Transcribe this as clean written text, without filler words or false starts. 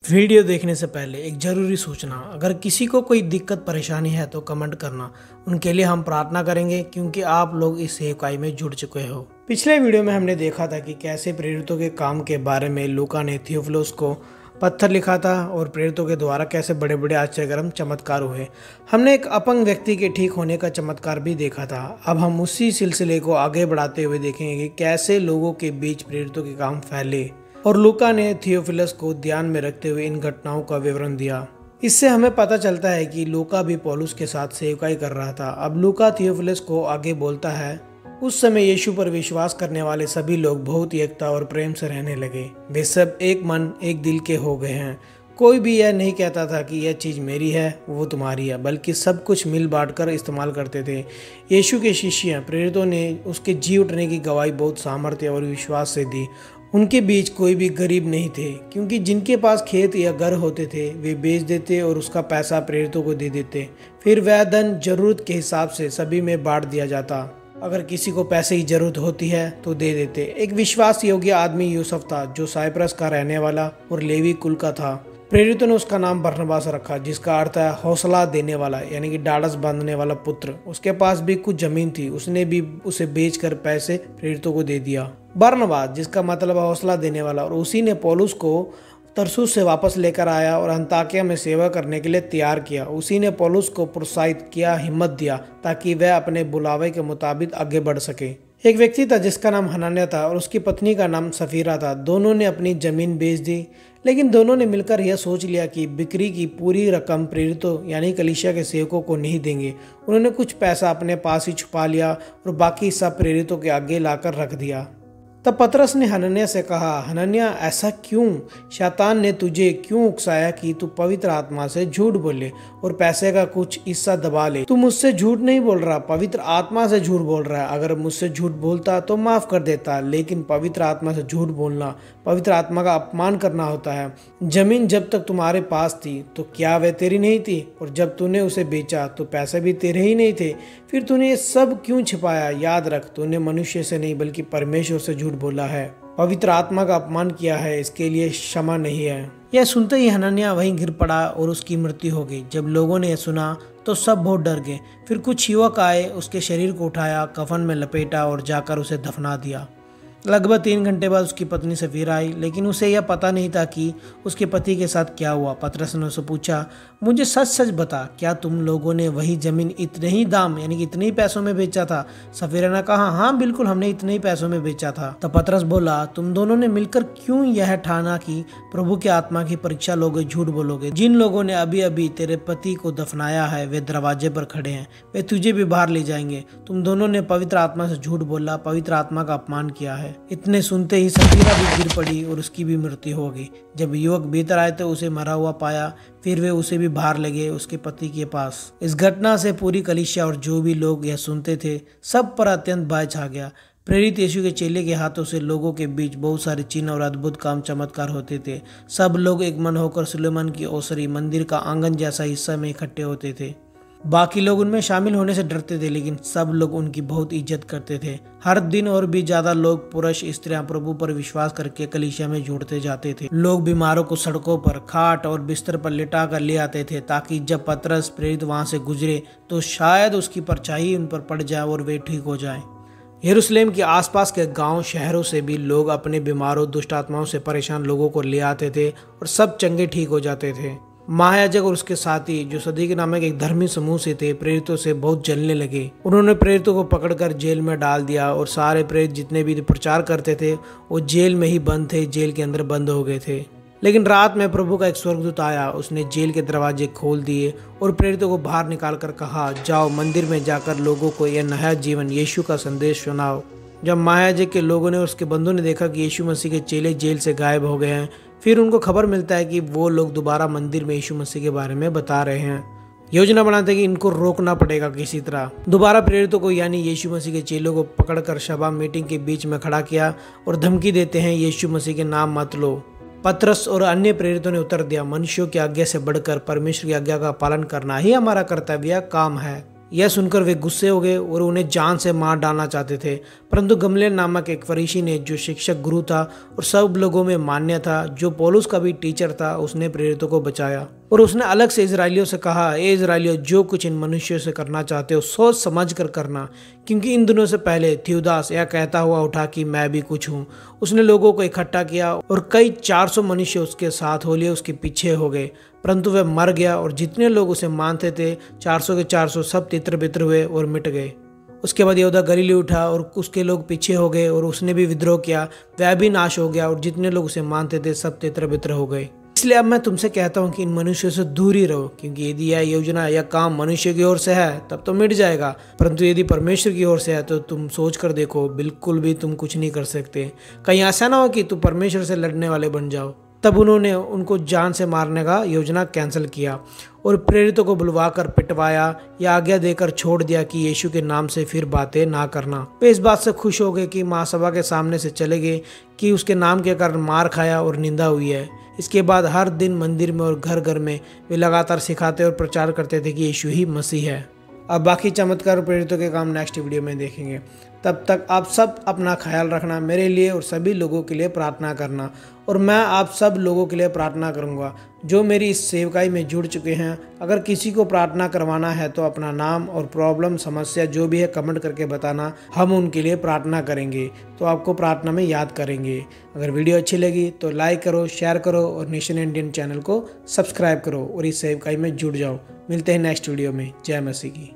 Video देखने से पहले एक ज़रूरी सूचना, अगर किसी को कोई दिक्कत परेशानी है तो कमेंट करना। उनके लिए हम प्रार्थना करेंगे क्योंकि आप लोग इस सेवकाई में जुड़ चुके हो। पिछले वीडियो में हमने देखा था कि कैसे प्रेरितों के काम के बारे में लूका ने थियोफिलुस को पत्थर लिखा था और प्रेरितों के द्वारा कैसे बड़े बड़े आश्चर्यकरम चमत्कार हुए। हमने एक अपंग व्यक्ति के ठीक होने का चमत्कार भी देखा था। अब हम उसी सिलसिले को आगे बढ़ाते हुए देखेंगे कि कैसे लोगों के बीच प्रेरितों के काम फैले और लूका ने थियोफिलस को ध्यान में रखते हुए इन घटनाओं का विवरण दिया। इससे हमें पता चलता है कि लूका भी पौलुस के साथ सेवकाई कर रहा था। अब लूका थियोफिलस को आगे बोलता है, उस समय यीशु पर विश्वास करने वाले सभी लोग बहुत ही एकता और प्रेम से रहने लगे। वे सब एक मन एक दिल के हो गए हैं। कोई भी यह नहीं कहता था कि यह चीज़ मेरी है वो तुम्हारी है, बल्कि सब कुछ मिल बांट कर इस्तेमाल करते थे। यीशु के शिष्य प्रेरितों ने उसके जी उठने की गवाही बहुत सामर्थ्य और विश्वास से दी। उनके बीच कोई भी गरीब नहीं थे, क्योंकि जिनके पास खेत या घर होते थे वे बेच देते और उसका पैसा प्रेरितों को दे देते। फिर वह धन जरूरत के हिसाब से सभी में बांट दिया जाता। अगर किसी को पैसे की जरूरत होती है तो दे देते। एक विश्वास योग्य आदमी यूसुफ था, जो साइप्रस का रहने वाला और लेवी कुल का था। प्रेरितों ने उसका नाम बरनबास रखा, जिसका अर्थ है हौसला देने वाला, यानी कि ढाढ़स बांधने वाला पुत्र। उसके पास भी कुछ जमीन थी, उसने भी उसे बेचकर पैसे प्रेरितों को दे दिया। बरनबास, जिसका मतलब है हौसला देने वाला, और उसी ने पौलुस को तरसुस से वापस लेकर आया और अंताकिया में सेवा करने के लिए तैयार किया। उसी ने पौलुस को प्रोत्साहित किया, हिम्मत दिया, ताकि वह अपने बुलावे के मुताबिक आगे बढ़ सके। एक व्यक्ति था जिसका नाम हनन्याह था और उसकी पत्नी का नाम सफीरा था। दोनों ने अपनी जमीन बेच दी, लेकिन दोनों ने मिलकर यह सोच लिया कि बिक्री की पूरी रकम प्रेरितों यानी कलीसिया के सेवकों को नहीं देंगे। उन्होंने कुछ पैसा अपने पास ही छुपा लिया और बाकी सब प्रेरितों के आगे लाकर रख दिया। तब पतरस ने हनन्याह से कहा, हनन्याह, ऐसा क्यों? शैतान ने तुझे क्यों उकसाया कि तू पवित्र आत्मा से झूठ बोले और पैसे का कुछ हिस्सा दबा ले? तू मुझसे झूठ नहीं बोल रहा, पवित्र आत्मा से झूठ बोल रहा है। अगर मुझसे झूठ बोलता तो माफ कर देता, लेकिन पवित्र आत्मा से झूठ बोलना पवित्र आत्मा का अपमान करना होता है। जमीन जब तक तुम्हारे पास थी तो क्या वह तेरी नहीं थी? और जब तूने उसे बेचा तो पैसे भी तेरे ही नहीं थे? फिर तूने ये सब क्यों छिपाया? याद रख, तूने मनुष्य से नहीं बल्कि परमेश्वर से झूठ बोला है, पवित्र आत्मा का अपमान किया है, इसके लिए क्षमा नहीं है। यह सुनते ही हनन्याह वहीं गिर पड़ा और उसकी मृत्यु हो गई। जब लोगों ने यह सुना तो सब बहुत डर गए। फिर कुछ युवक आए, उसके शरीर को उठाया, कफन में लपेटा और जाकर उसे दफना दिया। लगभग 3 घंटे बाद उसकी पत्नी सफीरा आई, लेकिन उसे यह पता नहीं था कि उसके पति के साथ क्या हुआ। पतरस ने उससे पूछा, मुझे सच सच बता, क्या तुम लोगों ने वही जमीन इतने ही दाम यानी कि इतने ही पैसों में बेचा था? सफीरा ने कहा, हाँ बिल्कुल, हमने इतने ही पैसों में बेचा था। तब पतरस बोला, तुम दोनों ने मिलकर क्यों यह ठाना कि प्रभु के आत्मा की परीक्षा लोगे, झूठ बोलोगे? जिन लोगों ने अभी अभी तेरे पति को दफनाया है वे दरवाजे पर खड़े हैं, वे तुझे भी बाहर ले जाएंगे। तुम दोनों ने पवित्र आत्मा से झूठ बोला, पवित्र आत्मा का अपमान किया है। इतने सुनते ही सफीरा भी गिर पड़ी और उसकी भी मृत्यु हो गई। जब युवक भीतर आए तो उसे मरा हुआ पाया। फिर वे उसे भी बाहर ले गए उसके पति के पास। इस घटना से पूरी कलीसिया और जो भी लोग यह सुनते थे सब पर अत्यंत भय छा गया। प्रेरित यीशु के चेले के हाथों से लोगों के बीच बहुत सारे चिन्ह और अद्भुत काम चमत्कार होते थे। सब लोग एक मन होकर सुलेमान की ओसरी मंदिर का आंगन जैसा हिस्सा में इकट्ठे होते थे। बाकी लोग उनमें शामिल होने से डरते थे, लेकिन सब लोग उनकी बहुत इज्जत करते थे। हर दिन और भी ज्यादा लोग, पुरुष स्त्रियां प्रभु पर विश्वास करके कलीसिया में जुड़ते जाते थे। लोग बीमारों को सड़कों पर खाट और बिस्तर पर लिटा कर ले आते थे, ताकि जब पतरस प्रेरित वहां से गुजरे तो शायद उसकी परछाई उन पर पड़ जाए और वे ठीक हो जाएं। यरूशलेम के आसपास के गांव शहरों से भी लोग अपने बीमारों, दुष्ट आत्माओं से परेशान लोगों को ले आते थे और सब चंगे ठीक हो जाते थे। महायाजक और उसके साथी, जो सदीक नामक एक धर्मी समूह से थे, प्रेरितों से बहुत जलने लगे। उन्होंने प्रेरितों को पकड़कर जेल में डाल दिया और सारे प्रेरित जितने भी प्रचार करते थे वो जेल में ही बंद थे, जेल के अंदर बंद हो गए थे। लेकिन रात में प्रभु का एक स्वर्गदूत आया, उसने जेल के दरवाजे खोल दिए और प्रेरितों को बाहर निकाल कर कहा, जाओ मंदिर में जाकर लोगों को यह नया जीवन यीशु का संदेश सुनाओ। जब महायाजक के लोगों ने और उसके बंधुओं ने देखा कि यीशु मसीह के चेले जेल से गायब हो गए हैं, फिर उनको खबर मिलता है कि वो लोग दोबारा मंदिर में यीशु मसीह के बारे में बता रहे हैं। योजना बनाते हैं कि इनको रोकना पड़ेगा किसी तरह। दोबारा प्रेरितों को यानी यीशु मसीह के चेलों को पकड़कर सभा मीटिंग के बीच में खड़ा किया और धमकी देते हैं, यीशु मसीह के नाम मत लो। पतरस और अन्य प्रेरितों ने उत्तर दिया, मनुष्यों की आज्ञा से बढ़कर परमेश्वर की आज्ञा का पालन करना ही हमारा कर्तव्य काम है। यह सुनकर वे गुस्से हो गए और उन्हें जान से मार डालना चाहते थे, परंतु गमलिएल नामक एक फरीसी ने, जो शिक्षक गुरु था और सब लोगों में मान्य था, जो पौलुस का भी टीचर था, उसने प्रेरितों को बचाया और उसने अलग से इजराइलियों से कहा, ए इजराइलियों, जो कुछ इन मनुष्यों से करना चाहते हो सोच समझ कर करना, क्योंकि इन दिनों से पहले थियूदास यह कहता हुआ उठा कि मैं भी कुछ हूँ। उसने लोगों को इकट्ठा किया और कई 400 मनुष्य उसके साथ हो लिए उसके पीछे हो गए, परंतु वह मर गया और जितने लोग उसे मानते थे 400 के 400 सब तितर बितर हुए और मिट गए। उसके बाद यहूदा गलीली उठा और उसके लोग पीछे हो गए और उसने भी विद्रोह किया, वह भी नाश हो गया और जितने लोग उसे मानते थे सब तितर बितर हो गए। इसलिए अब मैं तुमसे कहता हूँ कि इन मनुष्यों से दूर ही रहो, क्योंकि यदि यह योजना या काम मनुष्य की ओर से है तब तो मिट जाएगा, परंतु यदि परमेश्वर की ओर से है तो तुम सोच कर देखो, बिल्कुल भी तुम कुछ नहीं कर सकते। कहीं ऐसा ना हो कि तुम परमेश्वर से लड़ने वाले बन जाओ। तब उन्होंने उनको जान से मारने का योजना कैंसिल किया और प्रेरितों को बुलवाकर पिटवाया या आज्ञा देकर छोड़ दिया कि यीशु के नाम से फिर बातें ना करना। वे इस बात से खुश हो गए कि महासभा के सामने से चले गए कि उसके नाम के कारण मार खाया और निंदा हुई है। इसके बाद हर दिन मंदिर में और घर घर में वे लगातार सिखाते और प्रचार करते थे कि यीशु ही मसीह है। अब बाकी चमत्कार और प्रेरितों के काम नेक्स्ट वीडियो में देखेंगे। तब तक आप सब अपना ख्याल रखना, मेरे लिए और सभी लोगों के लिए प्रार्थना करना, और मैं आप सब लोगों के लिए प्रार्थना करूंगा जो मेरी इस सेवकाई में जुड़ चुके हैं। अगर किसी को प्रार्थना करवाना है तो अपना नाम और प्रॉब्लम समस्या जो भी है कमेंट करके बताना, हम उनके लिए प्रार्थना करेंगे, तो आपको प्रार्थना में याद करेंगे। अगर वीडियो अच्छी लगी तो लाइक करो, शेयर करो और नेशन इंडियन चैनल को सब्सक्राइब करो और इस सेवकाई में जुड़ जाओ। मिलते हैं नेक्स्ट वीडियो में। जय मसीह की।